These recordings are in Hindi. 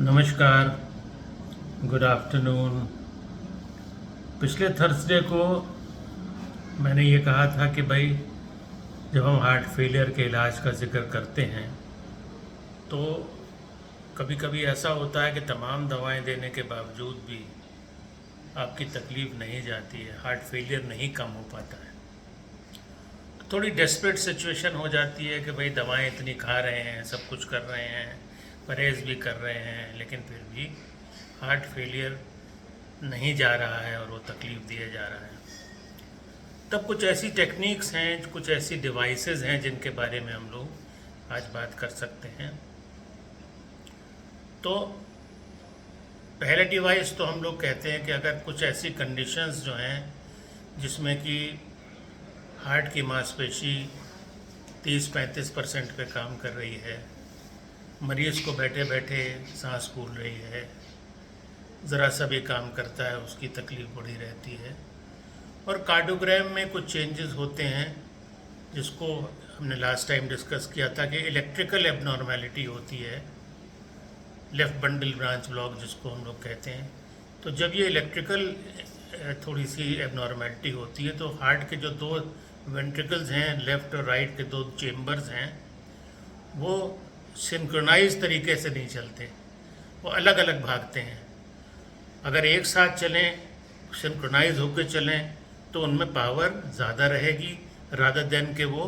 नमस्कार, गुड आफ्टरनून। पिछले थर्सडे को मैंने ये कहा था कि भाई जब हम हार्ट फेलियर के इलाज का जिक्र करते हैं तो कभी कभी ऐसा होता है कि तमाम दवाएं देने के बावजूद भी आपकी तकलीफ़ नहीं जाती है, हार्ट फेलियर नहीं कम हो पाता है। थोड़ी डेस्परेट सिचुएशन हो जाती है कि भाई दवाएं इतनी खा रहे हैं, सब कुछ कर रहे हैं, परहेज़ भी कर रहे हैं, लेकिन फिर भी हार्ट फेलियर नहीं जा रहा है और वो तकलीफ़ दिए जा रहा है। तब कुछ ऐसी टेक्निक्स हैं, कुछ ऐसी डिवाइसेस हैं जिनके बारे में हम लोग आज बात कर सकते हैं। तो पहले डिवाइस तो हम लोग कहते हैं कि अगर कुछ ऐसी कंडीशंस जो हैं जिसमें कि हार्ट की मांसपेशी 30-35% पे काम कर रही है, मरीज़ को बैठे बैठे सांस फूल रही है, ज़रा सा भी काम करता है उसकी तकलीफ़ बढ़ी रहती है, और कार्डियोग्राम में कुछ चेंजेस होते हैं जिसको हमने लास्ट टाइम डिस्कस किया था कि इलेक्ट्रिकल एबनॉर्मेलिटी होती है, लेफ़्ट बंडल ब्रांच ब्लॉक जिसको हम लोग कहते हैं। तो जब ये इलेक्ट्रिकल थोड़ी सी एबनॉर्मेलिटी होती है तो हार्ट के जो दो वेंट्रिकल्स हैं, लेफ़्ट और राइट के दो चेम्बर्स हैं, वो सिंक्रोनाइज तरीके से नहीं चलते, वो अलग अलग भागते हैं। अगर एक साथ चलें, सिंक्रोनाइज होकर चलें, तो उनमें पावर ज़्यादा रहेगी रादर देन के वो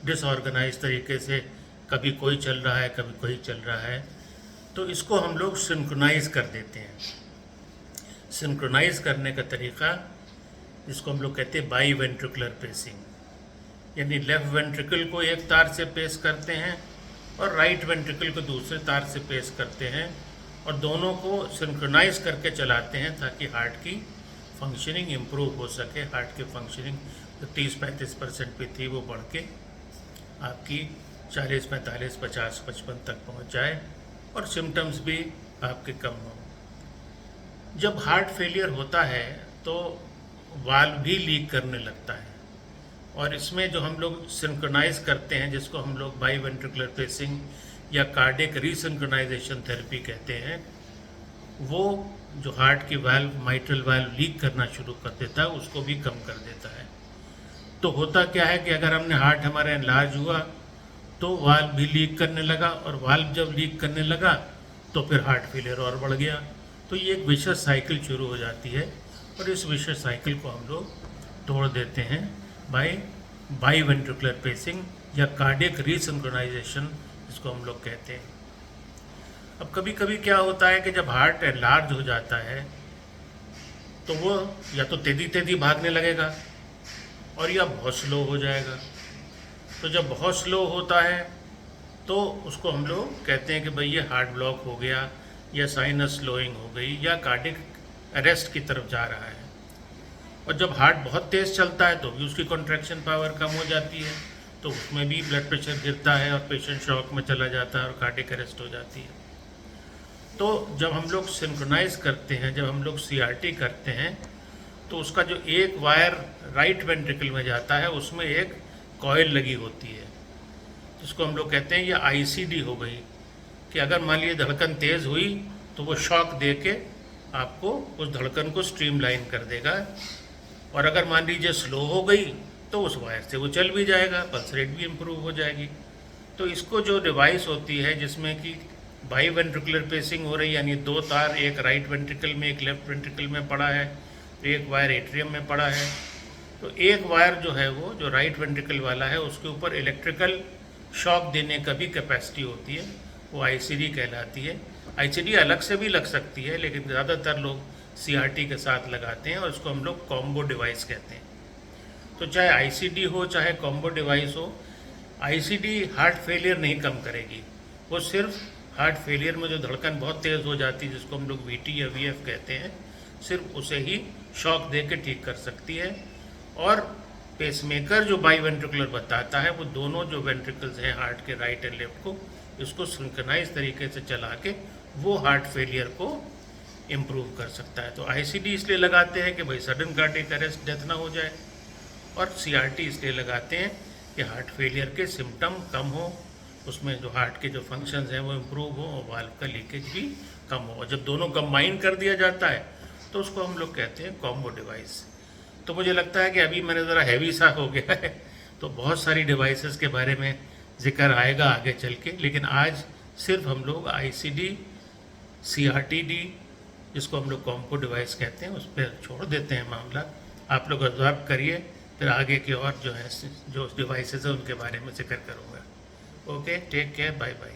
डिसऑर्गेनाइज तरीके से कभी कोई चल रहा है कभी कोई चल रहा है। तो इसको हम लोग सिंक्रोनाइज कर देते हैं। सिंक्रोनाइज करने का तरीका जिसको हम लोग कहते हैं बाई वेंट्रिकुलर पेसिंग, यानी लेफ़्ट वेंट्रिकल को एक तार से पेस करते हैं और राइट वेंट्रिकल को दूसरे तार से पेस करते हैं और दोनों को सिंक्रोनाइज करके चलाते हैं ताकि हार्ट की फंक्शनिंग इम्प्रूव हो सके। हार्ट की फंक्शनिंग जो 30-35% पे थी वो बढ़ के आपकी 40, 45, 50, 55 तक पहुंच जाए और सिम्टम्स भी आपके कम हों। जब हार्ट फेलियर होता है तो वाल्व भी लीक करने लगता है और इसमें जो हम लोग सिंक्रोनाइज करते हैं जिसको हम लोग बाई वेंट्रिकुलर पेसिंग या कार्डियक रीसिंक्रोनाइजेशन थेरेपी कहते हैं, वो जो हार्ट की वाल्व, माइट्रल वाल्व लीक करना शुरू कर देता है, उसको भी कम कर देता है। तो होता क्या है कि अगर हमने हार्ट हमारा एनलार्ज हुआ तो वाल्व भी लीक करने लगा और वाल्व जब लीक करने लगा तो फिर हार्ट फेलियर और बढ़ गया। तो ये एक विशेष साइकिल शुरू हो जाती है और इस विशेष साइकिल को हम लोग तोड़ देते हैं बाई वेंट्रिकुलर पेसिंग या कार्डियक रीसिंक्रोनाइजेशन जिसको हम लोग कहते हैं। अब कभी कभी क्या होता है कि जब हार्ट एनलार्ज हो जाता है तो वो या तो तेजी तेजी भागने लगेगा और या बहुत स्लो हो जाएगा। तो जब बहुत स्लो होता है तो उसको हम लोग कहते हैं कि भाई ये हार्ट ब्लॉक हो गया या साइनस स्लोइंग हो गई या कार्डियक अरेस्ट की तरफ जा रहा है। और जब हार्ट बहुत तेज़ चलता है तो भी उसकी कॉन्ट्रैक्शन पावर कम हो जाती है, तो उसमें भी ब्लड प्रेशर गिरता है और पेशेंट शॉक में चला जाता है और कार्डियक अरेस्ट हो जाती है। तो जब हम लोग सिंक्रोनाइज करते हैं, जब हम लोग सीआरटी करते हैं, तो उसका जो एक वायर राइट वेंट्रिकल में जाता है उसमें एक कॉइल लगी होती है जिसको हम लोग कहते हैं ये आईसीडी हो गई कि अगर मान लीजिए धड़कन तेज़ हुई तो वो शॉक दे के आपको उस धड़कन को स्ट्रीमलाइन कर देगा, और अगर मान लीजिए स्लो हो गई तो उस वायर से वो चल भी जाएगा, पल्स रेट भी इम्प्रूव हो जाएगी। तो इसको जो डिवाइस होती है जिसमें कि बाई वेंट्रिकुलर पेसिंग हो रही, यानी दो तार, एक राइट वेंट्रिकल में एक लेफ्ट वेंट्रिकल में पड़ा है, एक वायर एट्रियम में पड़ा है, तो एक वायर जो है वो जो राइट वेंट्रिकल वाला है उसके ऊपर इलेक्ट्रिकल शॉक देने का भी कैपेसिटी होती है, वो आईसीडी कहलाती है। आईसीडी अलग से भी लग सकती है लेकिन ज़्यादातर लोग सीआरटी के साथ लगाते हैं और उसको हम लोग कॉम्बो डिवाइस कहते हैं। तो चाहे आईसीडी हो चाहे कॉम्बो डिवाइस हो, आईसीडी हार्ट फेलियर नहीं कम करेगी, वो सिर्फ हार्ट फेलियर में जो धड़कन बहुत तेज़ हो जाती है जिसको हम लोग वीटी या वीएफ कहते हैं, सिर्फ उसे ही शॉक दे के ठीक कर सकती है। और पेसमेकर जो बाई वेंट्रिकुलर बताता है वो दोनों जो वेंट्रिकल्स हैं हार्ट के राइट एंड लेफ्ट को, इसको सिंक्रोनाइज तरीके से चला के वो हार्ट फेलियर को इम्प्रूव कर सकता है। तो आईसीडी इसलिए लगाते हैं कि भाई सडन कार्डियक अरेस्ट, डेथ ना हो जाए, और सीआरटी इसलिए लगाते हैं कि हार्ट फेलियर के सिम्टम कम हो, उसमें जो हार्ट के जो फंक्शंस हैं वो इम्प्रूव हो और वाल्व का लीकेज भी कम हो। जब दोनों कंबाइन कर दिया जाता है तो उसको हम लोग कहते हैं कॉम्बो डिवाइस। तो मुझे लगता है कि अभी मैंने ज़रा हैवी सा हो गया है, तो बहुत सारी डिवाइसेस के बारे में जिक्र आएगा आगे चल के, लेकिन आज सिर्फ हम लोग ICD CRT-D, जिसको हम लोग कॉम्बो डिवाइस कहते हैं, उस पर छोड़ देते हैं मामला। आप लोग ऑब्जर्व करिए, फिर आगे की और जो है जो डिवाइसेस हैं उनके बारे में जिक्र करूँगा। Okay, take care, bye bye.